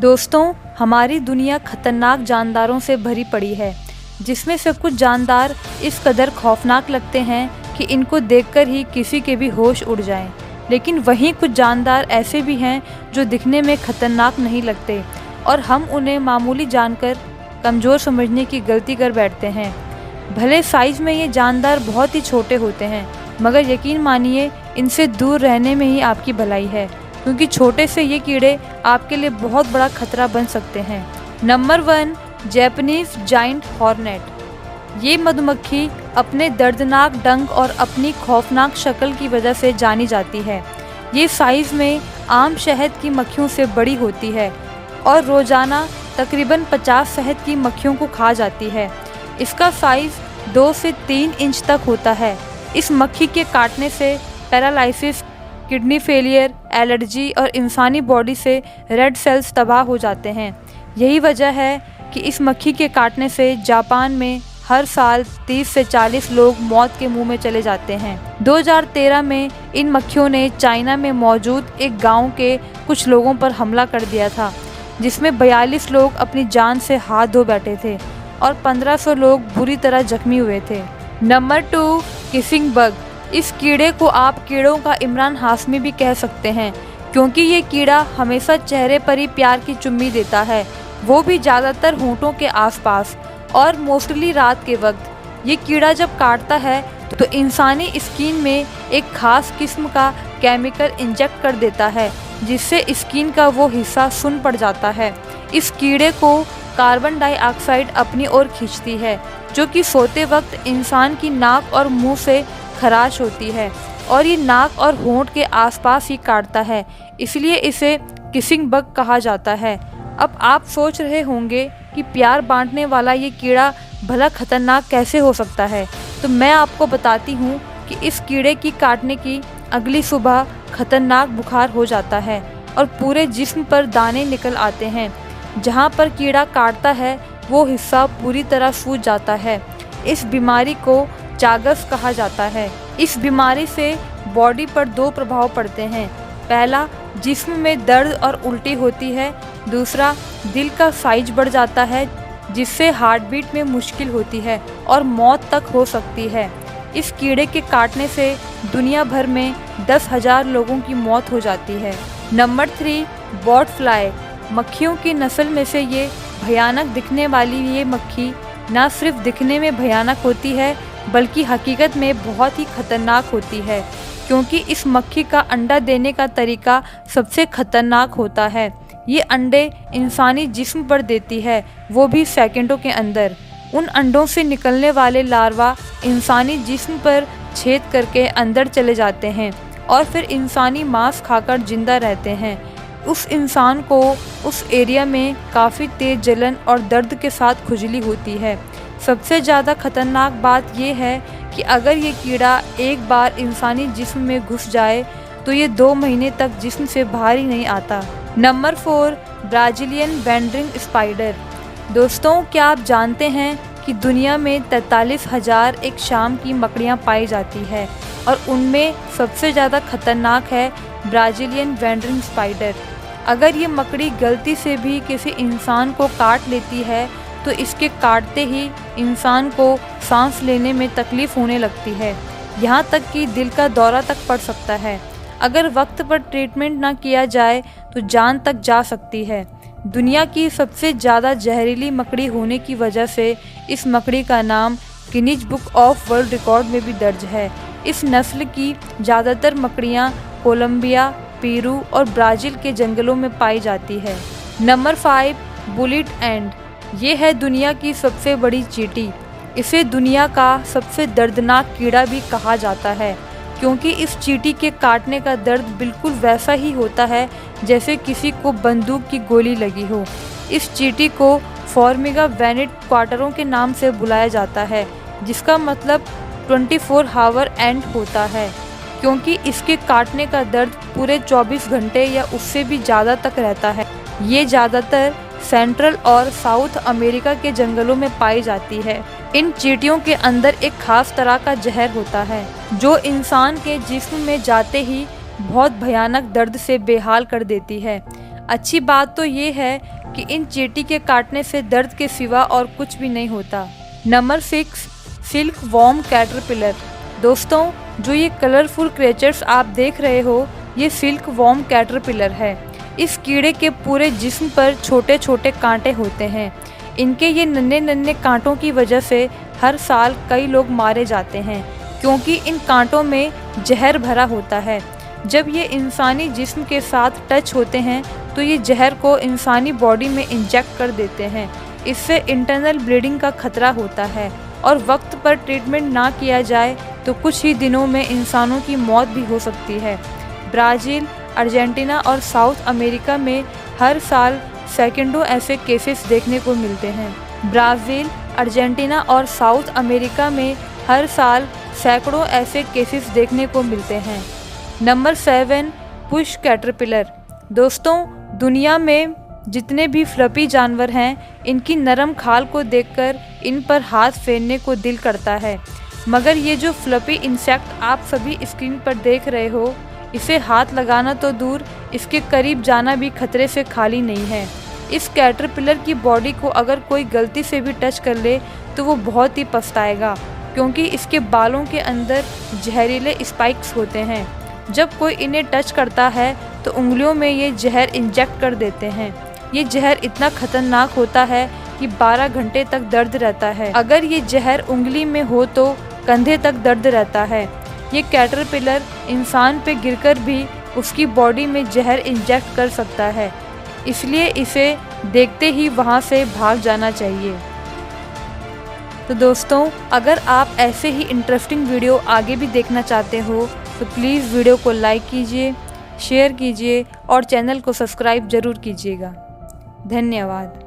दोस्तों, हमारी दुनिया खतरनाक जानदारों से भरी पड़ी है, जिसमें से कुछ जानदार इस कदर खौफनाक लगते हैं कि इनको देखकर ही किसी के भी होश उड़ जाएं। लेकिन वहीं कुछ जानदार ऐसे भी हैं जो दिखने में खतरनाक नहीं लगते और हम उन्हें मामूली जानकर कमज़ोर समझने की गलती कर बैठते हैं। भले साइज़ में ये जानदार बहुत ही छोटे होते हैं, मगर यकीन मानिए इनसे दूर रहने में ही आपकी भलाई है, क्योंकि छोटे से ये कीड़े आपके लिए बहुत बड़ा खतरा बन सकते हैं। Number 1, Japanese giant hornet. ये मधुमक्खी अपने दर्दनाक डंक और अपनी खौफनाक शक्ल की वजह से जानी जाती है। ये साइज़ में आम शहद की मक्खियों से बड़ी होती है और रोज़ाना तकरीबन 50 शहद की मक्खियों को खा जाती है। इसका साइज़ 2 से 3 इंच तक होता है। इस मक्खी के काटने से पैरालिसिस, किडनी फेलियर, एलर्जी और इंसानी बॉडी से रेड सेल्स तबाह हो जाते हैं। यही वजह है कि इस मक्खी के काटने से जापान में हर साल 30 से 40 लोग मौत के मुंह में चले जाते हैं। 2013 में इन मक्खियों ने चाइना में मौजूद एक गांव के कुछ लोगों पर हमला कर दिया था, जिसमें 42 लोग अपनी जान से हाथ धो बैठे थे और 1500 लोग बुरी तरह जख्मी हुए थे। Number 2, kissing bug. इस कीड़े को आप कीड़ों का इमरान हाशमी भी कह सकते हैं, क्योंकि ये कीड़ा हमेशा चेहरे पर ही प्यार की चुम्मी देता है, वो भी ज़्यादातर होंठों के आसपास और मोस्टली रात के वक्त। ये कीड़ा जब काटता है तो इंसानी स्किन में एक खास किस्म का केमिकल इंजेक्ट कर देता है, जिससे स्किन का वो हिस्सा सुन्न पड़ जाता है। इस कीड़े को कार्बन डाइऑक्साइड अपनी ओर खींचती है, जो कि सोते वक्त इंसान की नाक और मुंह से खराश होती है और ये नाक और होंठ के आसपास ही काटता है, इसलिए इसे किसिंग बग कहा जाता है। अब आप सोच रहे होंगे कि प्यार बांटने वाला ये कीड़ा भला खतरनाक कैसे हो सकता है, तो मैं आपको बताती हूँ कि इस कीड़े की काटने की अगली सुबह खतरनाक बुखार हो जाता है और पूरे जिस्म पर दाने निकल आते हैं। जहाँ पर कीड़ा काटता है वो हिस्सा पूरी तरह सूज जाता है। इस बीमारी को चागस कहा जाता है। इस बीमारी से बॉडी पर 2 प्रभाव पड़ते हैं। पहला, जिस्म में दर्द और उल्टी होती है। दूसरा, दिल का साइज बढ़ जाता है, जिससे हार्ट बीट में मुश्किल होती है और मौत तक हो सकती है। इस कीड़े के काटने से दुनिया भर में 10,000 लोगों की मौत हो जाती है। Number 3, bot fly. मक्खियों की नस्ल में से ये भयानक दिखने वाली ये मक्खी न सिर्फ दिखने में भयानक होती है, बल्कि हकीकत में बहुत ही खतरनाक होती है, क्योंकि इस मक्खी का अंडा देने का तरीका सबसे खतरनाक होता है। ये अंडे इंसानी जिस्म पर देती है, वो भी सेकंडों के अंदर। उन अंडों से निकलने वाले लार्वा इंसानी जिस्म पर छेद करके अंदर चले जाते हैं और फिर इंसानी मांस खाकर जिंदा रहते हैं। उस इंसान को उस एरिया में काफ़ी तेज़ जलन और दर्द के साथ खुजली होती है। सबसे ज़्यादा खतरनाक बात यह है कि अगर ये कीड़ा एक बार इंसानी जिस्म में घुस जाए तो ये 2 महीने तक जिस्म से बाहर ही नहीं आता। Number 4, Brazilian wandering spider. दोस्तों, क्या आप जानते हैं कि दुनिया में 43,000 एक शाम की मकड़ियाँ पाई जाती है और उनमें सबसे ज़्यादा खतरनाक है ब्राज़ीलियन वैंडरिंग स्पाइडर। अगर ये मकड़ी गलती से भी किसी इंसान को काट लेती है तो इसके काटते ही इंसान को सांस लेने में तकलीफ़ होने लगती है, यहाँ तक कि दिल का दौरा तक पड़ सकता है। अगर वक्त पर ट्रीटमेंट ना किया जाए तो जान तक जा सकती है। दुनिया की सबसे ज़्यादा जहरीली मकड़ी होने की वजह से इस मकड़ी का नाम Guinness book of world record में भी दर्ज है। इस नस्ल की ज़्यादातर मकड़ियाँ कोलंबिया, पेरू और ब्राज़ील के जंगलों में पाई जाती है। Number 5, bullet and. ये है दुनिया की सबसे बड़ी चींटी। इसे दुनिया का सबसे दर्दनाक कीड़ा भी कहा जाता है, क्योंकि इस चींटी के काटने का दर्द बिल्कुल वैसा ही होता है जैसे किसी को बंदूक की गोली लगी हो। इस चींटी को फॉर्मिगा वेनिट क्वार्टरों के नाम से बुलाया जाता है, जिसका मतलब 24 हावर एंड होता है, क्योंकि इसके काटने का दर्द पूरे 24 घंटे या उससे भी ज़्यादा तक रहता है। ये ज़्यादातर सेंट्रल और साउथ अमेरिका के जंगलों में पाई जाती है। इन चींटियों के अंदर एक खास तरह का जहर होता है, जो इंसान के जिस्म में जाते ही बहुत भयानक दर्द से बेहाल कर देती है। अच्छी बात तो ये है कि इन चींटी के काटने से दर्द के सिवा और कुछ भी नहीं होता। Number 6, silk worm caterpillar. दोस्तों, जो ये कलरफुल क्रिएचर्स आप देख रहे हो, ये सिल्क वॉर्म कैटरपिलर है। इस कीड़े के पूरे जिस्म पर छोटे छोटे कांटे होते हैं। इनके ये नन्हे नन्हे कांटों की वजह से हर साल कई लोग मारे जाते हैं, क्योंकि इन कांटों में जहर भरा होता है। जब ये इंसानी जिस्म के साथ टच होते हैं तो ये जहर को इंसानी बॉडी में इंजेक्ट कर देते हैं। इससे इंटरनल ब्लीडिंग का खतरा होता है और वक्त पर ट्रीटमेंट ना किया जाए तो कुछ ही दिनों में इंसानों की मौत भी हो सकती है। ब्राज़ील, अर्जेंटीना और साउथ अमेरिका में हर साल सैकड़ों ऐसे केसेस देखने को मिलते हैं। ब्राज़ील, अर्जेंटीना और साउथ अमेरिका में हर साल सैकड़ों ऐसे केसेस देखने को मिलते हैं। Number 7, push caterpillar. दोस्तों, दुनिया में जितने भी फ्लफी जानवर हैं, इनकी नरम खाल को देखकर इन पर हाथ फेरने को दिल करता है। मगर ये जो फ्लफी इंसेक्ट आप सभी स्क्रीन पर देख रहे हो, इसे हाथ लगाना तो दूर, इसके करीब जाना भी खतरे से खाली नहीं है। इस कैटरपिलर की बॉडी को अगर कोई गलती से भी टच कर ले तो वो बहुत ही पछताएगा, क्योंकि इसके बालों के अंदर जहरीले स्पाइक्स होते हैं। जब कोई इन्हें टच करता है तो उंगलियों में ये जहर इंजेक्ट कर देते हैं। ये जहर इतना खतरनाक होता है कि 12 घंटे तक दर्द रहता है। अगर ये जहर उंगली में हो तो कंधे तक दर्द रहता है। ये कैटरपिलर इंसान पे गिरकर भी उसकी बॉडी में जहर इंजेक्ट कर सकता है, इसलिए इसे देखते ही वहाँ से भाग जाना चाहिए। तो दोस्तों, अगर आप ऐसे ही इंटरेस्टिंग वीडियो आगे भी देखना चाहते हो तो प्लीज़ वीडियो को लाइक कीजिए, शेयर कीजिए और चैनल को सब्सक्राइब ज़रूर कीजिएगा। धन्यवाद।